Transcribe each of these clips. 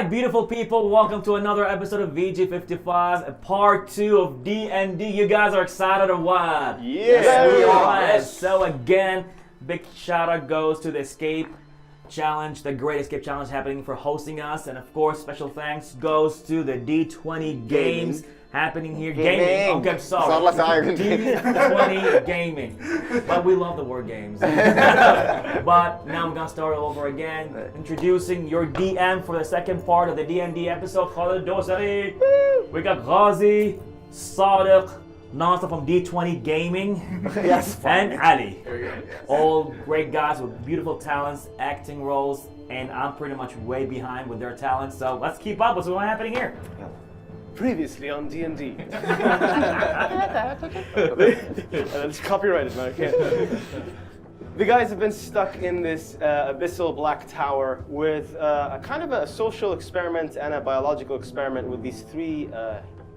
right, beautiful people, welcome to another episode of VG55, part 2 of D&D. You guys are excited or what? Yes, we we are. are. Yes. So again, big shout out goes to the Escape Challenge, the Great Escape Challenge happening for hosting us. And of course, special thanks goes to the D20 Games happening here. Gaming. Okay, I'm sorry. D20 Gaming. But we love the word games. But now we're gonna start over again. Introducing your DM for the second part of the D&D episode. Khalid Dosari. We got Ghazi, Sadiq, Nasta from D20 Gaming, and Ali. All great guys with beautiful talents, acting roles, and I'm pretty much way behind with their talents. So let's keep up with what's happening here. Previously on D&D. It's copyrighted, man. I can't. The guys have been stuck in this abyssal black tower with a kind of a social experiment and a biological experiment with these three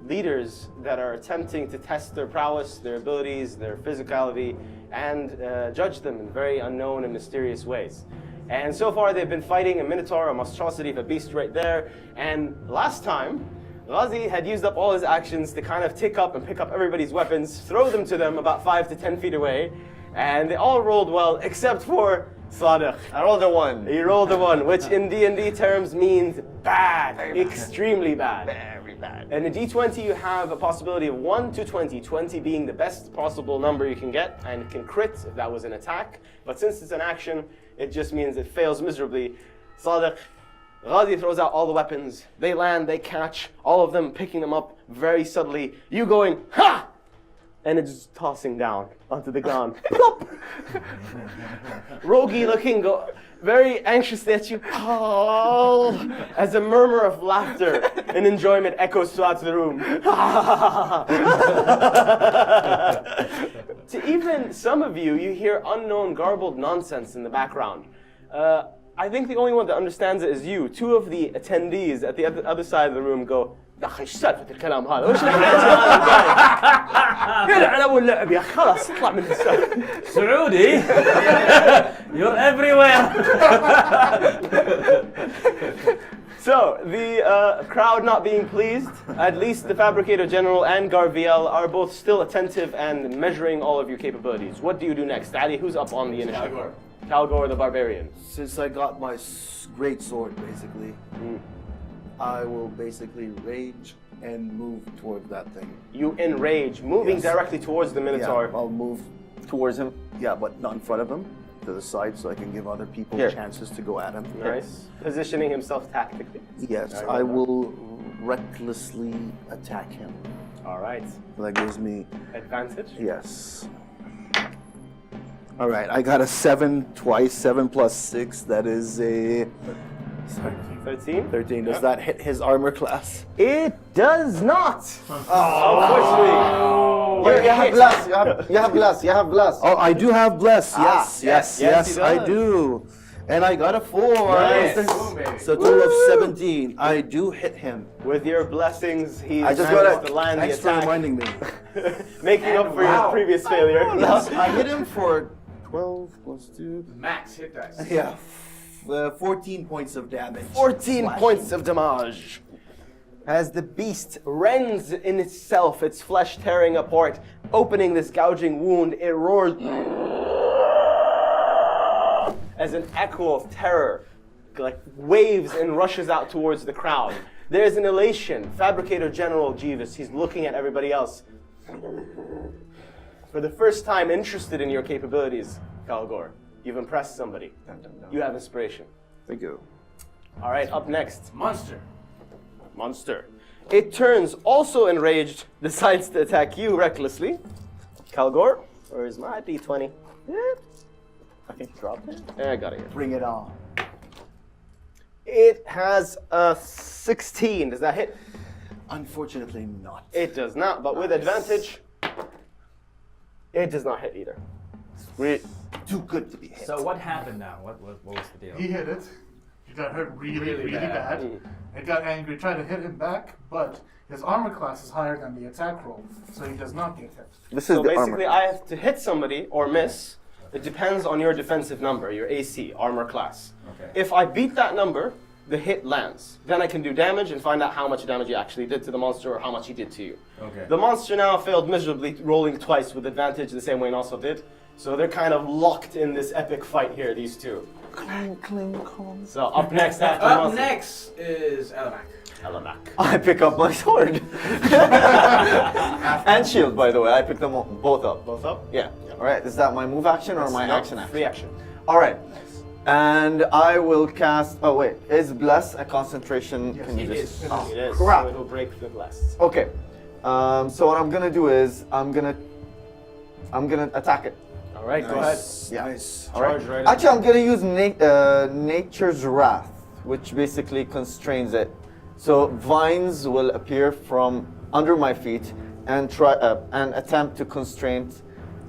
leaders that are attempting to test their prowess, their abilities, their physicality, and judge them in very unknown and mysterious ways. And so far they've been fighting a minotaur, a monstrosity of a beast right there. And last time, Ghazi had used up all his actions to kind of tick up and pick up everybody's weapons, throw them to them about 5 to 10 feet away, and they all rolled well except for Sadiq. I rolled a 1. He rolled a 1, which in D&D terms means bad, extremely bad. Very bad. And in D20 you have a possibility of 1 to 20, 20 being the best possible number you can get, and it can crit if that was an attack. But since it's an action, it just means it fails miserably. Sadiq, Ghazi throws out all the weapons. They land, they catch, all of them picking them up very subtly. You going, ha! And it's just tossing down onto the ground. Plop! Rogi looking, very anxiously at you. Oh, as a murmur of laughter and enjoyment echoes throughout the room. To even some of you, you hear unknown garbled nonsense in the background. I think the only one that understands it is you. 2 of the attendees at the other side of the room go, "أخي ايش سالفة الكلام هذا؟ وش العلو اللعب يا خلاص اطلع من السالفة." Saudi, you're everywhere. So, the crowd not being pleased, at least the Fabricator General and Garviel are both still attentive and measuring all of your capabilities. What do you do next? Ali, who's up on the initiative? Calgor the Barbarian. Since I got my great sword, basically, I will basically rage and move toward that thing. You enrage, moving directly towards the Minotaur. Yeah, I'll move towards him. Yeah, but not in front of him, to the side, so I can give other people Here. chances to go at him. Nice. Positioning himself tactically. Yes, I will recklessly attack him. All right. That gives me, Advantage? yes. All right, I got a 7 twice, 7 plus 6, that is a 13? 13. Does that hit his armor class? It does not! Unfortunately. You have glass. You have glass. You have glass. Oh, I do have bless. Yes, yes, yes, he I does. do. And I got a 4. Nice. So a total of 17. I do hit him. With your blessings, he I just managed got to land the Thanks for attack, reminding me. making up for your previous failure. Yes, I hit him for 12 plus 2. Max hit dice. Yeah, 14 points of damage. 14 Slashing. points of damage. As the beast rends in itself, its flesh tearing apart, opening this gouging wound, it roars as an echo of terror like waves and rushes out towards the crowd. There's an elation. Fabricator General Jeeves, he's looking at everybody else. For the first time interested in your capabilities, Calgor. You've impressed somebody. You have inspiration. Thank you. All right, up next. Monster. Monster. It turns, also enraged, decides to attack you recklessly. Calgor, where's my D20? I think you dropped it. I got it here. Bring it on. It has a 16. Does that hit? Unfortunately not. It does not, but with advantage, it does not hit either. Too good to be hit. So what happened now? What was the deal? He hit it. He got hurt really bad. It got angry, tried to hit him back, but his armor class is higher than the attack roll, so he does not get hit. This is So the basically, armor. I have to hit somebody or miss. It depends on your defensive number, your AC, armor class. Okay. If I beat that number, the hit lands. Then I can do damage and find out how much damage you actually did to the monster or how much he did to you. Okay. The monster now failed miserably, rolling twice with advantage the same way also did. So they're kind of locked in this epic fight here, these two. Clang, cling, clang. So up next after Up monster. next is Alamak. Alamak. I pick up my sword. And shield, by the way. I pick them both up. Both up? Yeah. All right. Is that my move action or my No, action? Free action. All right. And I will cast. Oh wait, is bless a concentration? Yes, Can you it just? is. Oh, It is. crap. So it'll break the blast. Okay. So what I'm gonna do is I'm gonna attack it. All right, go ahead. Yeah. Nice. All right. Charge right Actually, I'm gonna use Nature's Wrath, which basically constrains it. So vines will appear from under my feet and try and attempt to constrain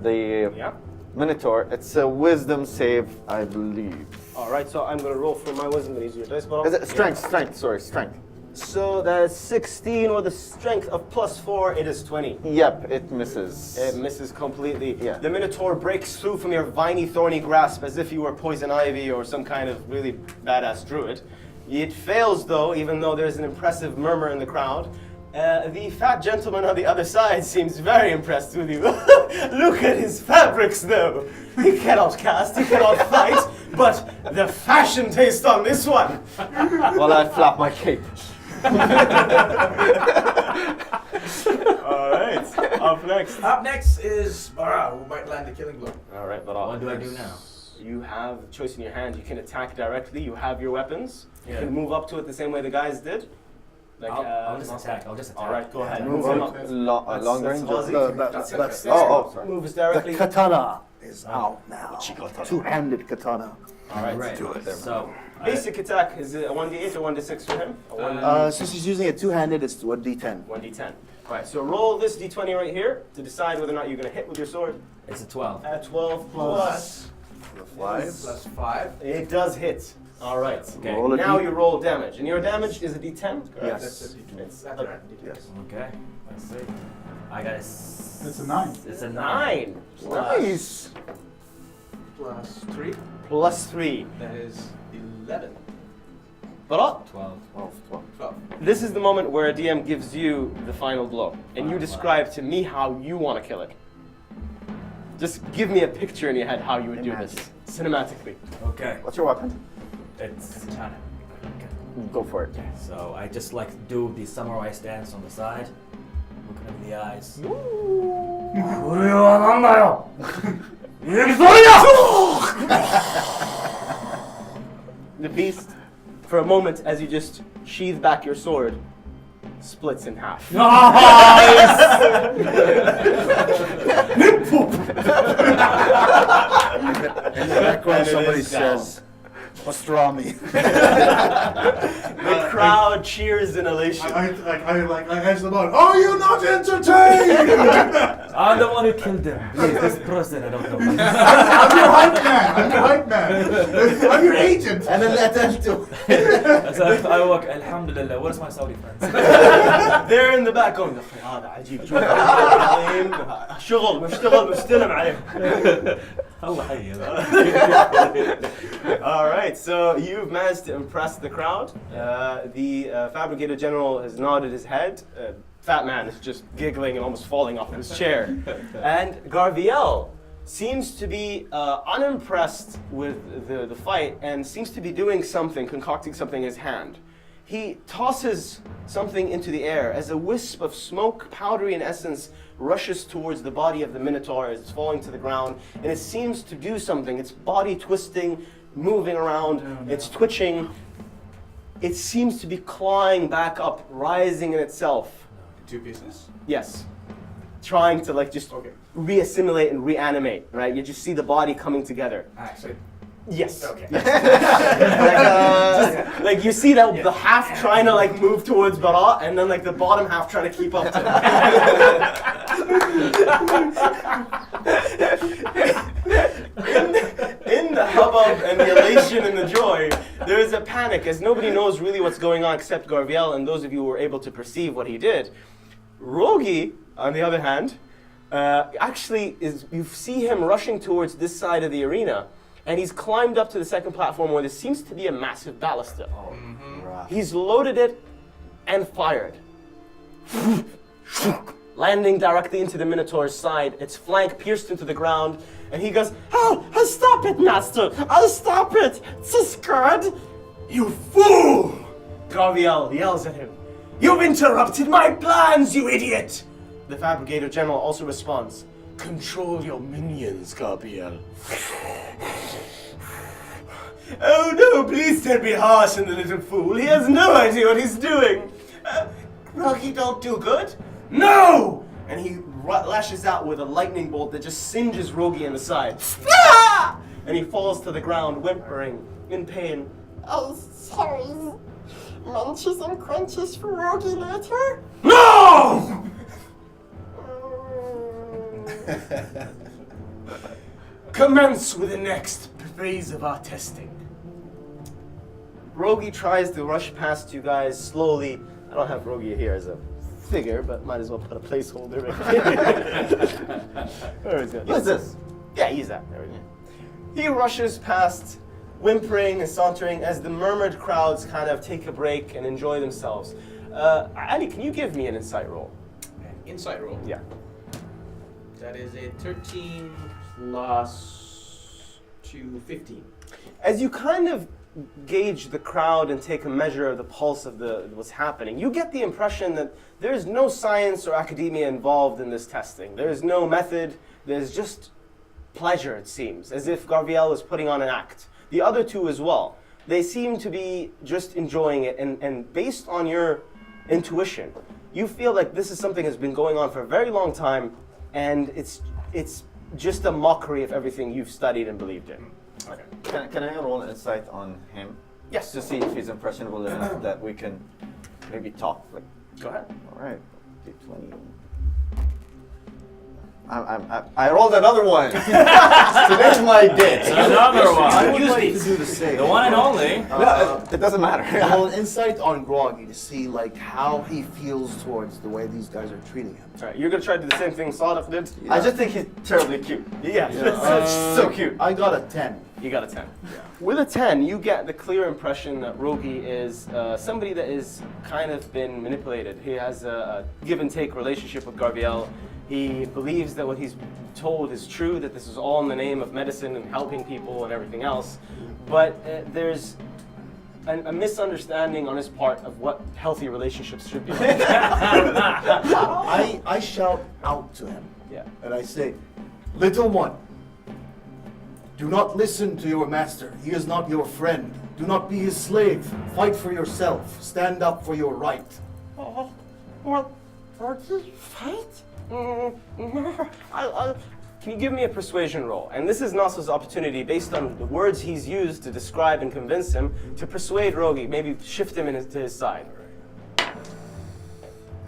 the Yeah. Minotaur. It's a Wisdom save, I believe. All right, so I'm going to roll for my wisdom and use your dice bottle. Is it strength? Strength. Sorry, strength. So that's 16 with a strength of +4. It is 20. Yep, it misses. It misses completely. Yeah. The Minotaur breaks through from your viney, thorny grasp as if you were poison ivy or some kind of really badass druid. It fails, though, even though there's an impressive murmur in the crowd. The fat gentleman on the other side seems very impressed with you. Look at his fabrics, though. He cannot cast, he cannot fight, but the fashion taste on this one. While I flap my cape. All right, up next. Up next is Bara, who might land a killing blow. All right, but What do I do now? You have the choice in your hand. You can attack directly. You have your weapons. You Yeah. can move up to it the same way the guys did. Like, I'll just attack. I'll just attack. All right, go ahead. Move Move him up. up. Long range. Ozzy. That's Oh, sorry. Move us the directly. katana is out now. Two-handed katana. All right. Right. Do it. So, Basic attack is it a 1d8 or 1d6 for him? A 1d10. Since he's using it two-handed, it's 1d10. 1d10. All right. So roll this d20 right here to decide whether or not you're going to hit with your sword. it's a 12. At 12 plus. The flies. +5. It does hit. All right. Okay. Roll a Now D- you roll damage, and your damage is a d10. Yes. That's a D2. It's That's right. Yes. Okay. Let's see. I got a. It's a 9. It's a 9. 9. Nice. +3. Plus 3. That is 11. But 12. 12. this is the moment where a DM gives you the final blow, and you describe to me how you want to kill it. Just give me a picture in your head how you would do this cinematically. Okay. What's your weapon? It's Katana. Go for it. so I just like do the samurai stance on the side, looking him in the eyes. The beast, for a moment, as you just sheathe back your sword, splits in half. In the background, And it somebody is down. says, pastrami. The crowd cheers in elation. I edge them on. Are you not entertained? I'm the one who killed them. Please, this person, I don't know. I'm your hype man. I'm your hype man. I'm your agent. And then let them do. So I walk, Alhamdulillah, where's my Saudi friends? They're in the back going, هذا عجيب شوف العظيم. شغل مشتغل مستلم عليهم. Allah hayy. All right, so you've managed to impress the crowd. The fabricator general has nodded his head. Fat man is just giggling and almost falling off his chair. And Garviel seems to be unimpressed with the fight and seems to be doing something, concocting something in his hand. He tosses something into the air as a wisp of smoke, powdery in essence, rushes towards the body of the Minotaur as it's falling to the ground, and it seems to do something. Its body twisting, moving around, it's twitching. It seems to be clawing back up, rising in itself. 2 pieces. Yes. Trying to like just re-assimilate and reanimate, right? You just see the body coming together. Actually. Yes. Okay. Like you see that the half trying to like move towards Bara, and then like the bottom half trying to keep up to in the hubbub and the elation and the joy, there is a panic as nobody knows really what's going on except Garviel and those of you who were able to perceive what he did. Rogi, on the other hand, actually you see him rushing towards this side of the arena. and he's climbed up to the second platform where there seems to be a massive ballista. Right. He's loaded it and fired. Landing directly into the Minotaur's side, its flank pierced into the ground, and he goes, I'll stop it, master! I'll stop it! So scared! You fool! Garviel yells at him. You've interrupted my plans, you idiot! The Fabricator General also responds, control your minions, Garviel. Oh no, please don't be harsh on the little fool. He has no idea what he's doing. Rocky don't do good? No! And he lashes out with a lightning bolt that just singes Rogi in the side. Ah! And he falls to the ground, whimpering in pain. Oh, sorry. Munches and crunches for Rogi later? No! Commence with the next phase of our testing. Rogi tries to rush past you guys slowly. I don't have Rogi here as a figure, but might as well put a placeholder right here. What's this? Yeah, he's that. There we go. He rushes past, whimpering and sauntering as the murmured crowds kind of take a break and enjoy themselves. Ali, can you give me an insight roll? An insight roll. Yeah. That is a 13 plus 15. As you kind of gauge the crowd and take a measure of the pulse of what's happening, you get the impression that there's no science or academia involved in this testing. There's no method. There's just pleasure, it seems, as if Garviel is putting on an act. The other two as well. They seem to be just enjoying it, and based on your intuition, you feel like this is something that's been going on for a very long time, and it's just a mockery of everything you've studied and believed in. Okay. Can I roll an insight on him? Yes. To see if he's impressionable enough that we can maybe talk. Like, Go ahead. all right, D20. I rolled another one. Today's my day. Another I one. would like to do the same. The one and only. No, it doesn't matter. Well, an insight on Groggy to see like how he feels towards the way these guys are treating him. All right, you're gonna try to do the same thing Sadaf did? I just think he's terribly cute. Yeah. So cute. I got a 10. You got a 10. With a 10, you get the clear impression that Rogi is somebody that is kind of been manipulated. He has a give and take relationship with Garviel. He believes that what he's told is true, that this is all in the name of medicine and helping people and everything else. But there's a misunderstanding on his part of what healthy relationships should be like. I shout out to him. Yeah. And I say, little one, do not listen to your master. He is not your friend. Do not be his slave. Fight for yourself. Stand up for your right. What? Rogi, fight? Can you give me a persuasion roll? And this is Nasser's opportunity, based on the words he's used to describe and convince him, to persuade Rogi, maybe shift him to his side. At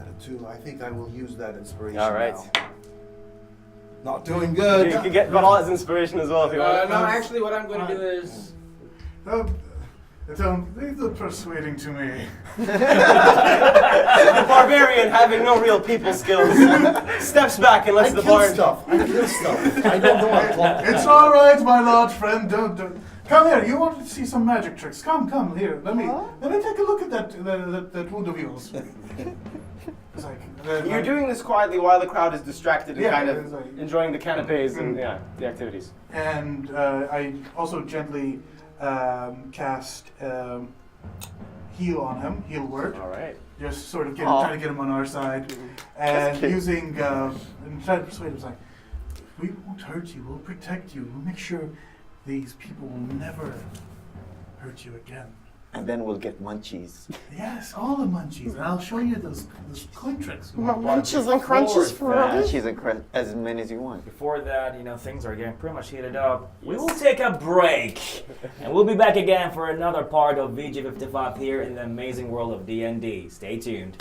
a 2, I think I will use that inspiration All right. now. Not doing good. You can get Bahal's inspiration as well if you want. No, actually, what I'm going to do is. Don't leave the persuading to me. The barbarian, having no real people skills, steps back and lets I the kill bard. stuff. I kill stuff. I don't know how to talk. It's all right, my large friend. Don't. Come here. You want to see some magic tricks? Come here. Let me take a look at that wound of yours. It's like, You're doing this quietly while the crowd is distracted and Yeah, kind it's of like- enjoying the canapes and the activities. And I also gently cast heal on him, heal word. All right. Just sort of trying to get him on our side, and cute. using and trying to persuade him, like, we won't hurt you. We'll protect you. We'll make sure these people will never hurt you again. And then we'll get munchies. Yes, all the munchies, and I'll show you those quick tricks. Munches and crunches for Munchies and as many as you want. Before that, things are getting pretty much heated up. We will take a break, and we'll be back again for another part of VG55 here in the amazing world of D&D. Stay tuned.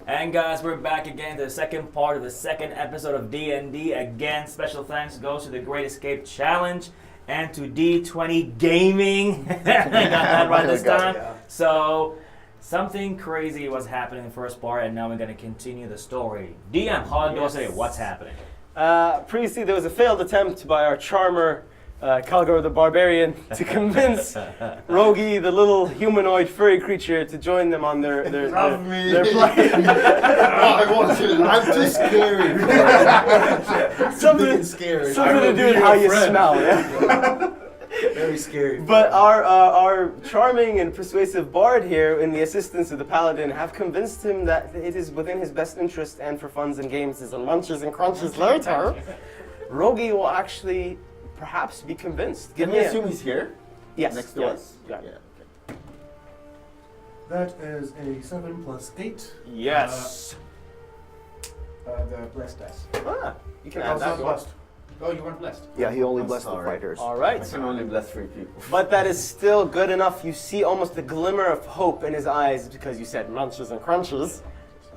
And guys, we're back again to the second part of the second episode of D&D. Again, special thanks goes to the Great Escape Challenge and to D20 Gaming. I got that right this time. So, Something crazy was happening in the first part, and now we're gonna continue the story. DM, what's happening? Previously, there was a failed attempt by our charmer, Calgar the Barbarian, to convince Rogi, the little humanoid furry creature, to join them on their Love me. their flight. I want to. I'm too scary. something scary. something to do with how you smell. Yeah? Very scary. But our charming and persuasive bard here, in the assistance of the paladin, have convinced him that it is within his best interest and for funs and games and lunches and crunches later, Rogi will actually perhaps be convinced. Can we assume he's here? Yes. Next to yeah, us? Yeah. That is a 7 plus 8. Yes. The blessed dice. You can I add was that. not blessed. Oh, you weren't blessed. Yeah, he only I'm blessed the sorry. fighters. All I right. can only bless 3 people. But that is still good enough. You see almost a glimmer of hope in his eyes because you said lunches and crunches.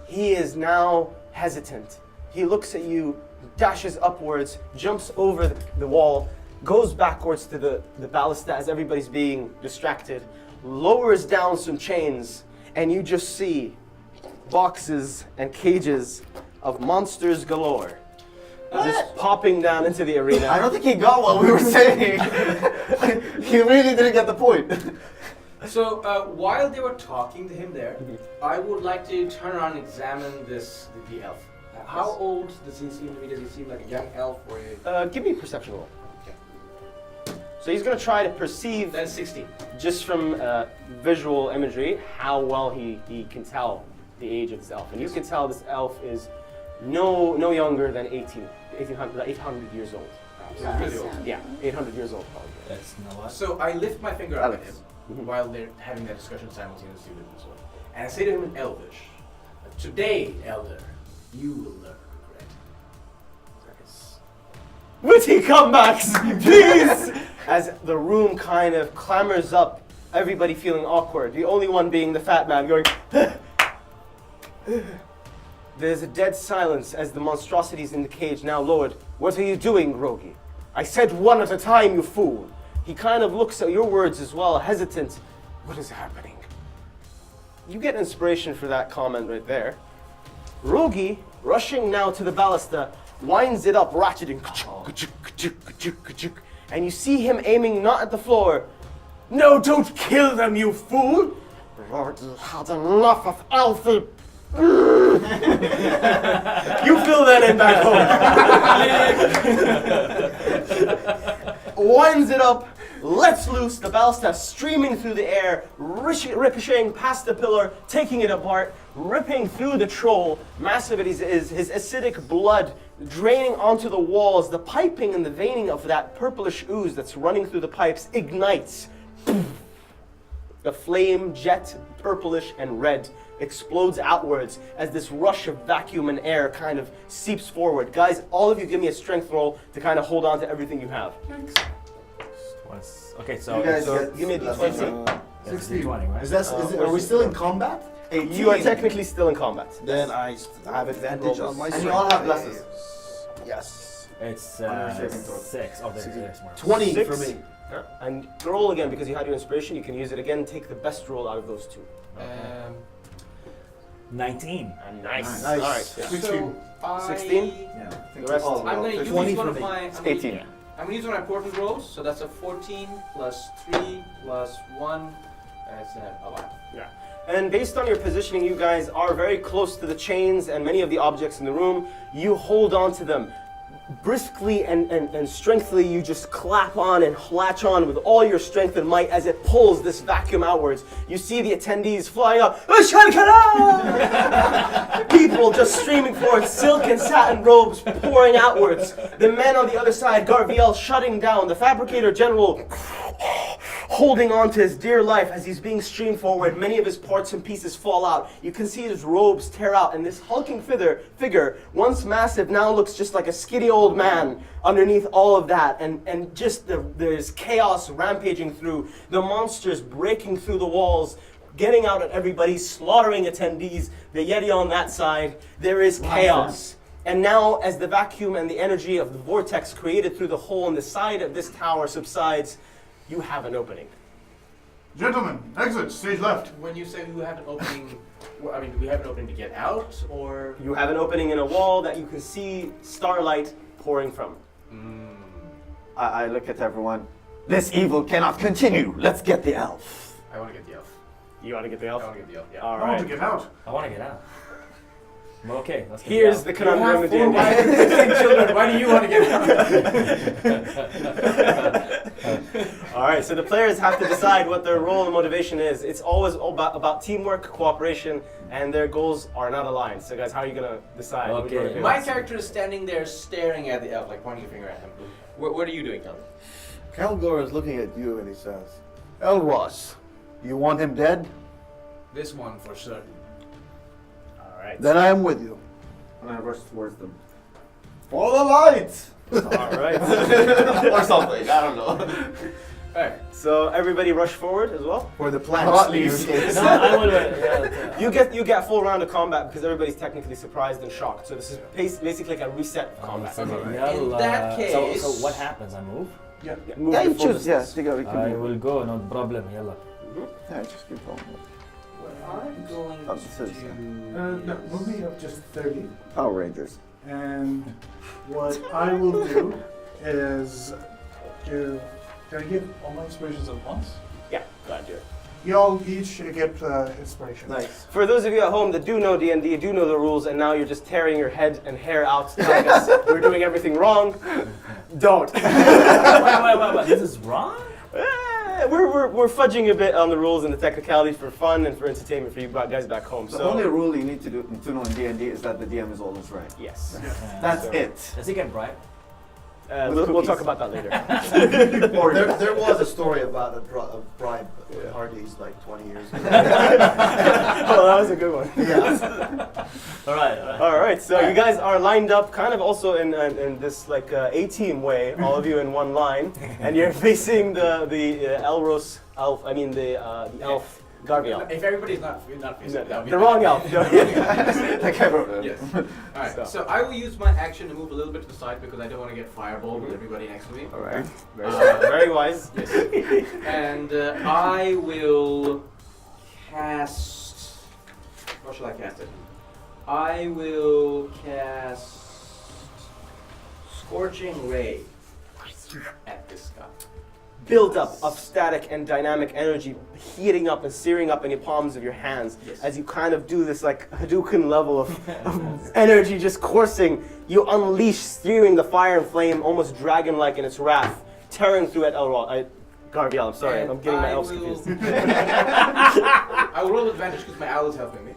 He is now hesitant. He looks at you, dashes upwards, jumps over the wall, goes backwards to the ballista as everybody's being distracted, lowers down some chains, and you just see boxes and cages of monsters galore just popping down into the arena. I don't think he got what we were saying. He really didn't get the point. So while they were talking to him there, I would like to turn around and examine the elf. How old does he seem to me? Does he seem like a young elf or a... Give me a perception roll. So he's going to try to perceive, That's 16. just from visual imagery, how well he can tell the age of this elf. And you can tell this elf is no younger than 800 years old. Really old. Yeah, 800 years old probably. That's no us. So I lift my finger up at Alex. him while they're having that discussion simultaneously with this one. And I say to him in Elvish, "Today, Elder, you will learn regret." Yes. Witty comebacks, please! As the room kind of clambers up, everybody feeling awkward. The only one being the fat man going, There's a dead silence as the monstrosities in the cage now lowered. What are you doing, Rogi? I said one at a time, you fool. He kind of looks at your words as well, hesitant. What is happening? You get inspiration for that comment right there. Rogi, rushing now to the ballista, winds it up, ratcheting. And you see him aiming not at the floor. No, don't kill them, you fool! Rogi had enough of Alfie. You fill that in back home. Winds it up, lets loose, the ballista streaming through the air, ricocheting past the pillar, taking it apart, ripping through the troll. Massive it is, his acidic blood draining onto the walls. The piping and the veining of that purplish ooze that's running through the pipes ignites. The flame, jet, purplish and red, explodes outwards as this rush of vacuum and air kind of seeps forward. Guys, all of you give me a strength roll to kind of hold on to everything you have. Okay, so You guys so get Give me a d20. yeah, it's a 20, right? Are we still in combat? You are technically still in combat. Then I have advantage on my And you all have blesses. Yes. It's On your saving throw. 6. Oh, there's more. 20 6. for me. And roll again because you had your inspiration. You can use it again. Take the best roll out of those two. 19. Nice. Nice. All right. Yeah. 16. 16? Yeah. The rest. all I'm going to use 20 one for of me. my... It's 18. I'm going to use one of my portent rolls. So that's a 14 plus 3 plus 1. That's a lot. Yeah. And based on your positioning, you guys are very close to the chains and many of the objects in the room. You hold on to them. Briskly and strengthily, you just clap on and latch on with all your strength and might as it pulls this vacuum outwards. You see the attendees flying up. People just streaming forth, silk and satin robes pouring outwards. The men on the other side, Garviel shutting down. The fabricator general holding on to his dear life as he's being streamed forward. Many of his parts and pieces fall out. You can see his robes tear out, and this hulking figure, once massive, now looks just like a skinny old man underneath all of that. And just there's chaos rampaging through. The monsters breaking through the walls, getting out at everybody, slaughtering attendees. The Yeti on that side. There is chaos. And now, as the vacuum and the energy of the vortex created through the hole in the side of this tower subsides, you have an opening. Gentlemen, exit, stage left. When you say we have an opening, I mean, do we have an opening to get out, or? You have an opening in a wall that you can see starlight pouring from. I look at everyone. This evil cannot continue. Let's get the elf. I want to get the elf. You want to get the I elf? want to get the elf. Yeah. All I want to right. get out. I want to get out. Well, okay, let's get Here's out. the conundrum with You have 4 D&D. existing children. Why do you want to get out? All right, so the players have to decide what their role and motivation is. It's always about teamwork, cooperation, and their goals are not aligned. So, guys, how are you gonna decide? which Okay. one to do? My character is standing there staring at the elf, like pointing a finger at him. What are you doing, Kelvin? Kalgor is looking at you and he says, Elros, you want him dead? This one for certain. All right. Then I am with you. And I rush towards them. For the light! All right. Or something, I don't know. All right. So everybody rush forward as well. For the plant Not you, sleeves. kids. No, I would. Yeah, You get full round of combat because everybody's technically surprised and shocked. So this is basically like a reset of combat. In that case- So what happens? I move. Yeah. Move Yeah, your you full choose. Yeah, distance. take a I will go. No problem. Yalla. Yeah, just keep going. I'm going Oh, this is, No, move me up just 30. Power Rangers. And what I will do is can I give all my inspirations at once? Yeah, glad you. You all each get inspiration. Nice. For those of you at home that do know D&D, do know the rules, and now you're just tearing your head and hair out, telling us we're doing everything wrong, don't. Wait. This is wrong. We're fudging a bit on the rules and the technicalities for fun and for entertainment for you guys back home. The So only rule you need to know in D&D is that the DM is always right. yes, That's So- it. Does he get bribed? we'll talk about that later. There was a story about a bribe at Hardy's like 20 years ago. Oh, that was a good one. Yeah. All right. All right, so you guys are lined up, kind of also in this like A-team way, all of you in one line, and you're facing the Elros elf. I mean the elf Garviel. If everybody's not facing that would be The wrong elf. Like I wrote it. Yes. Alright, So- so I will use my action to move a little bit to the side because I don't want to get fireballed with everybody next to me. All right. Very wise. Yes. And I will cast. What shall I cast it? I will cast Scorching Ray at this guy. Build-up of static and dynamic energy heating up and searing up in the palms of your hands Yes. as you kind of do this like Hadouken level of energy just coursing. You unleash, steering the fire and flame almost dragon-like in its wrath, tearing through at Garviel. I'm sorry, And I'm getting my I elves will- confused. I will roll advantage because my owl is helping me.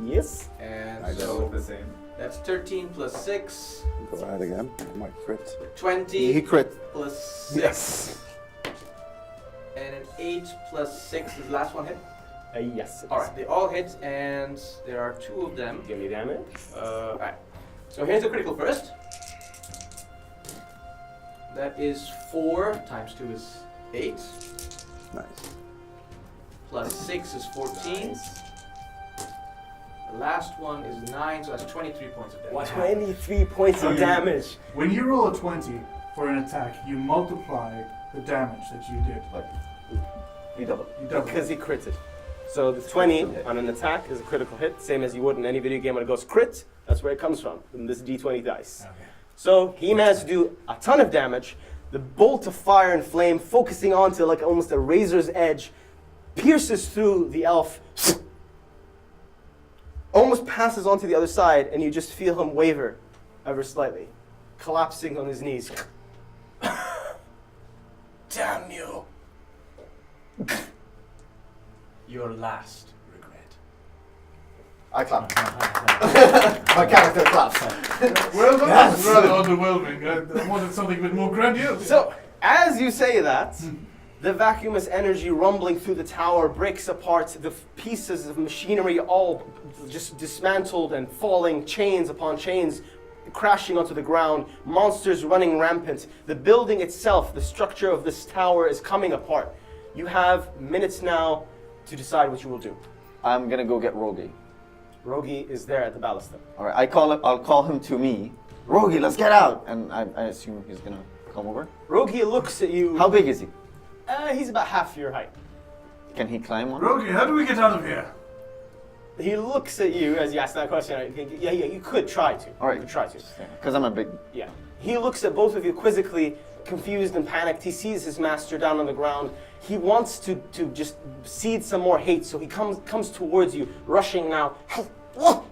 Yes. And so the same. that's 13 plus 6, Go ahead again. I might crit. 20 He crit. plus 6. Yes. And an 8 plus 6 is the last one hit. Yes. Alright, they all hit, and there are 2 of them. Give me damage. Alright. So here's the critical first. That is 4 times 2 is 8. Nice. Plus 6 is 14. The last one is 9, so that's 23 points of damage. 23 points of damage. When you roll a 20 for an attack, you multiply the damage that you did. You double. You double. Because he critted. So the 20 on an attack is a critical hit, same as you would in any video game when it goes crit. That's where it comes from this D20 dice. Okay. So he managed to do a ton of damage. The bolt of fire and flame, focusing onto like almost a razor's edge, pierces through the elf, almost passes onto the other side, and you just feel him waver ever slightly, collapsing on his knees. Damn you! Your last regret. I clap. My character claps. Well done. That was rather underwhelming. I wanted something a bit more grandiose. So, as you say that, the vacuumous energy rumbling through the tower breaks apart, the pieces of machinery all just dismantled and falling, chains upon chains crashing onto the ground, monsters running rampant. The building itself, the structure of this tower is coming apart. You have minutes now to decide what you will do. I'm gonna go get Rogi. Rogi is there at the ballista. All right, I'll call him to me. Rogi, let's get out. And I assume he's gonna come over. Rogi looks at you. How big is he? He's about half your height. Can he climb on? Rogi, how do we get out of here? He looks at you as you ask that question. I think, yeah, you could try to. All right. You could try to. Because I'm a big. Yeah. He looks at both of you quizzically, confused and panicked. He sees his master down on the ground. He wants to just seed some more hate, so he comes towards you, rushing now. All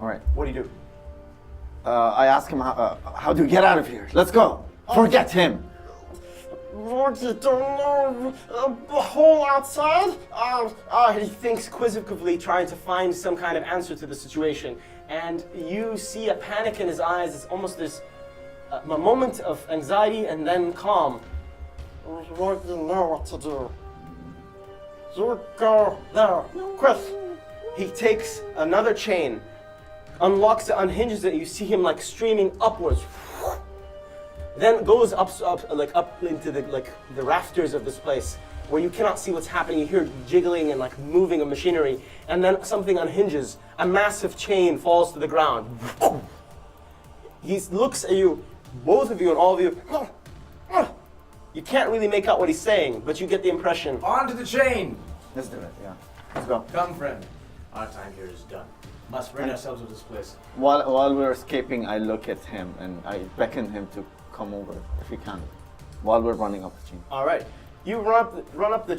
right. What do you do? I ask him how do we get out of here? Let's go. Forget him. Rogi, don't know. The hole outside? He thinks quizzically, trying to find some kind of answer to the situation. And you see a panic in his eyes. It's almost this a moment of anxiety and then calm. Rogi, you know what to do. You go there, quick. He takes another chain, unlocks it, unhinges it. You see him like streaming upwards. Then goes up into the rafters of this place where you cannot see what's happening. You hear jiggling and like moving of machinery, and then something unhinges. A massive chain falls to the ground. He looks at you, both of you and all of you. You can't really make out what he's saying, but you get the impression. Onto the chain! Let's do it. Yeah. Let's go. Come, friend. Our time here is done. Must rid ourselves of this place. While we're escaping, I look at him and I beckon him to come over if he can. While we're running up the chain. All right, you run up the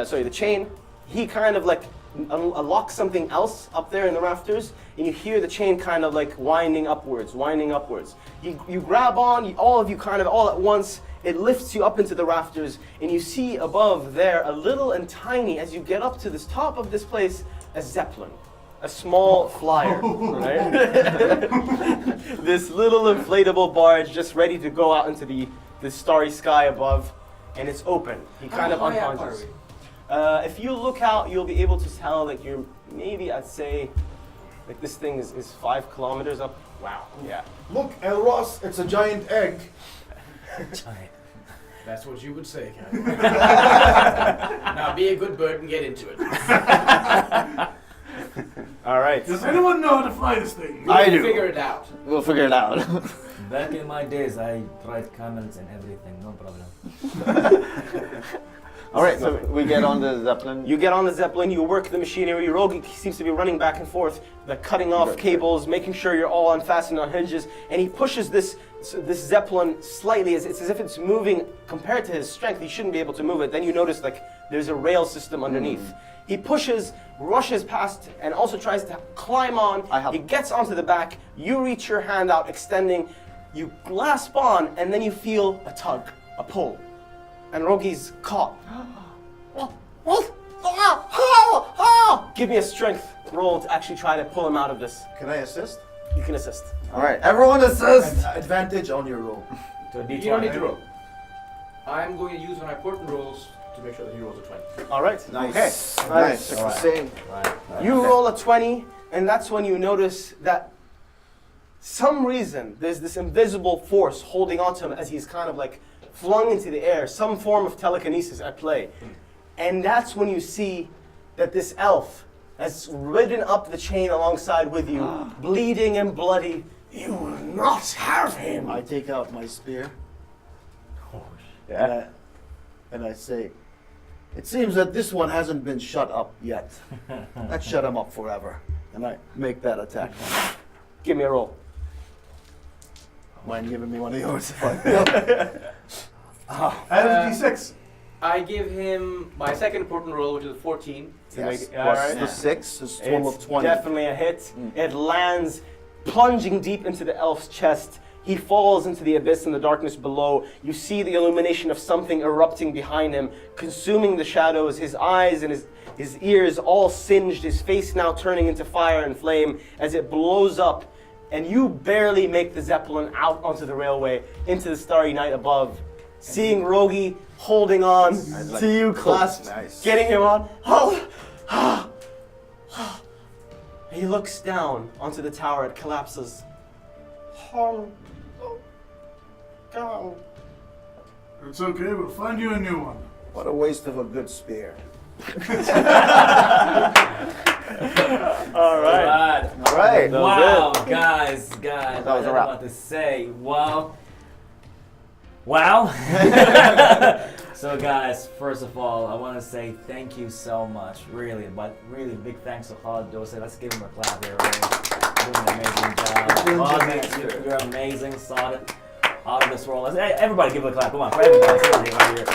the chain. He kind of like unlocks something else up there in the rafters, and you hear the chain kind of like winding upwards. You grab on, all of you kind of all at once. It lifts you up into the rafters, and you see above there, a little and tiny, as you get up to this top of this place, a zeppelin. A small flyer, right? This little inflatable barge just ready to go out into the starry sky above, and it's open. He kind of unpunches. If you look out, you'll be able to tell that you're maybe, I'd say, like this thing is 5 kilometers up. Wow. Yeah. Look, El Ross, it's a giant egg. Giant. That's what you would say, Captain. Now be a good bird and get into it. All right. Does anyone know how to fly this thing? I do. Figure it out. We'll figure it out. Back in my days, I tried camels and everything, no problem. All right, so we get on the Zeppelin. You get on the Zeppelin, you work the machinery. Rogi seems to be running back and forth, cutting off cables, making sure you're all unfastened on hinges, and he pushes this Zeppelin slightly. It's as if it's moving compared to his strength. He shouldn't be able to move it. Then you notice like there's a rail system underneath. He pushes, rushes past, and also tries to climb on. I help. He gets onto the back. You reach your hand out, extending. You grasp on, and then you feel a tug, a pull. And Rogi's caught. Give me a strength roll to actually try to pull him out of this. Can I assist? You can assist. All right, everyone assist. Advantage on your roll. To a You don't need to D20. roll. I'm going to use my important rolls to make sure that he rolls a 20. All right. Nice. Okay. Nice. All right. Right. You roll a 20, and that's when you notice that some reason there's this invisible force holding onto him as he's kind of like flung into the air, some form of telekinesis at play. And that's when you see that this elf has ridden up the chain alongside with you, bleeding and bloody. You will not have him. I take out my spear. Yeah. And I say, it seems that this one hasn't been shut up yet. Let's shut him up forever. And I make that attack. Give me a roll. Mind giving me one of yours? Add a d6. I give him my second important roll, which is a 14. To Yes. make it- Plus all right. the 6 is total It's of 20. definitely a hit. It lands, plunging deep into the elf's chest. He falls into the abyss in the darkness below. You see the illumination of something erupting behind him, consuming the shadows, his eyes and his ears all singed, his face now turning into fire and flame as it blows up. And you barely make the Zeppelin out onto the railway, into the starry night above. Seeing Rogi holding on to you, clasped, Nice. getting him on. He looks down onto the tower. It collapses. It's okay, we'll find you a new one. What a waste of a good spear. All right. Right. All right. Wow, guys, guys. That was a I don't know wrap. what to say. Wow. Wow. So guys, first of all, I want to say thank you so much, really, but really big thanks to Khalid Jose. Let's give him a clap here, really. Doing an amazing job. Khalid, you're amazing, solid, out of this world. Everybody give him a clap, come on, for everybody. Right here.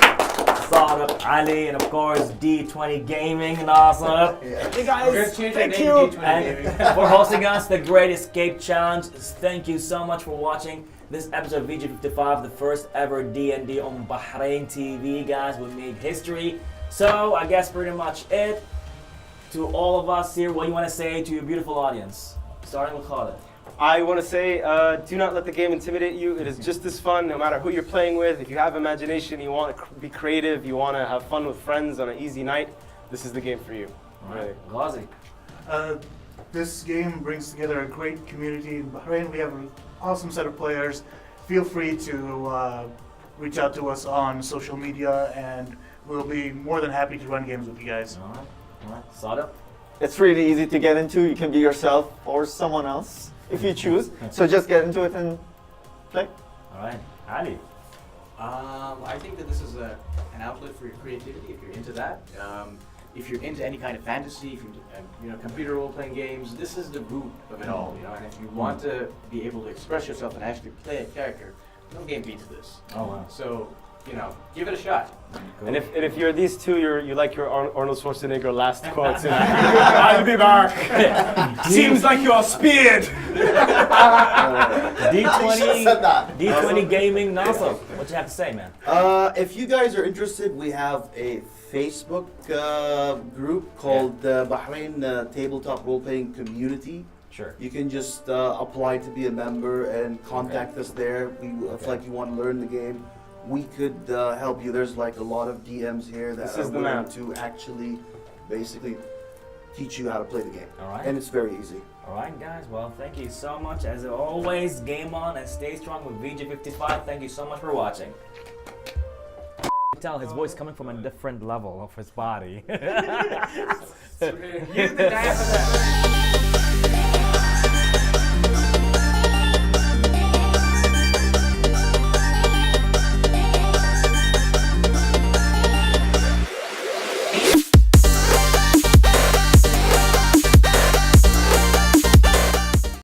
Solid, Ali, and of course D20 Gaming and awesome. Hey guys, thank you and for hosting us, the Great Escape Challenge. Thank you so much for watching this episode of VG55, the first ever D&D on Bahrain TV, guys. We made history. So I guess pretty much it. To all of us here, what do you want to say to your beautiful audience? Starting with Khalid. I want to say, do not let the game intimidate you. It is just as fun, no matter who you're playing with. If you have imagination, you want to be creative, you want to have fun with friends on an easy night, this is the game for you. Right. Ghazi. This game brings together a great community in Bahrain. We have an awesome set of players. Feel free to reach out to us on social media, and we'll be more than happy to run games with you guys. All right. Sada. It's really easy to get into. You can be yourself or someone else if you choose. So just get into it and play. All right. Ali. I think that this is an outlet for your creativity if you're into that. If you're into any kind of fantasy, if you're computer role-playing games, this is the root of it all, And if you want to be able to express yourself and actually play a character, no game beats this. Oh wow. So, give it a shot. Cool. And if you're these two, you like your Arnold Schwarzenegger last quotes. I'll be back. Seems like you're speared. D20 Gaming, Nasser. What you have to say, man? If you guys are interested, we have a Facebook group called Bahrain Tabletop Role Playing Community. Sure. You can just apply to be a member and contact us there. If like you want to learn the game, we could help you. There's like a lot of DMs here that are willing to actually basically teach you how to play the game. All right. And it's very easy. All right, guys. Well, thank you so much. As always, game on and stay strong with VG55. Thank you so much for watching. Tell his voice coming from a different level of his body. Here's the dance.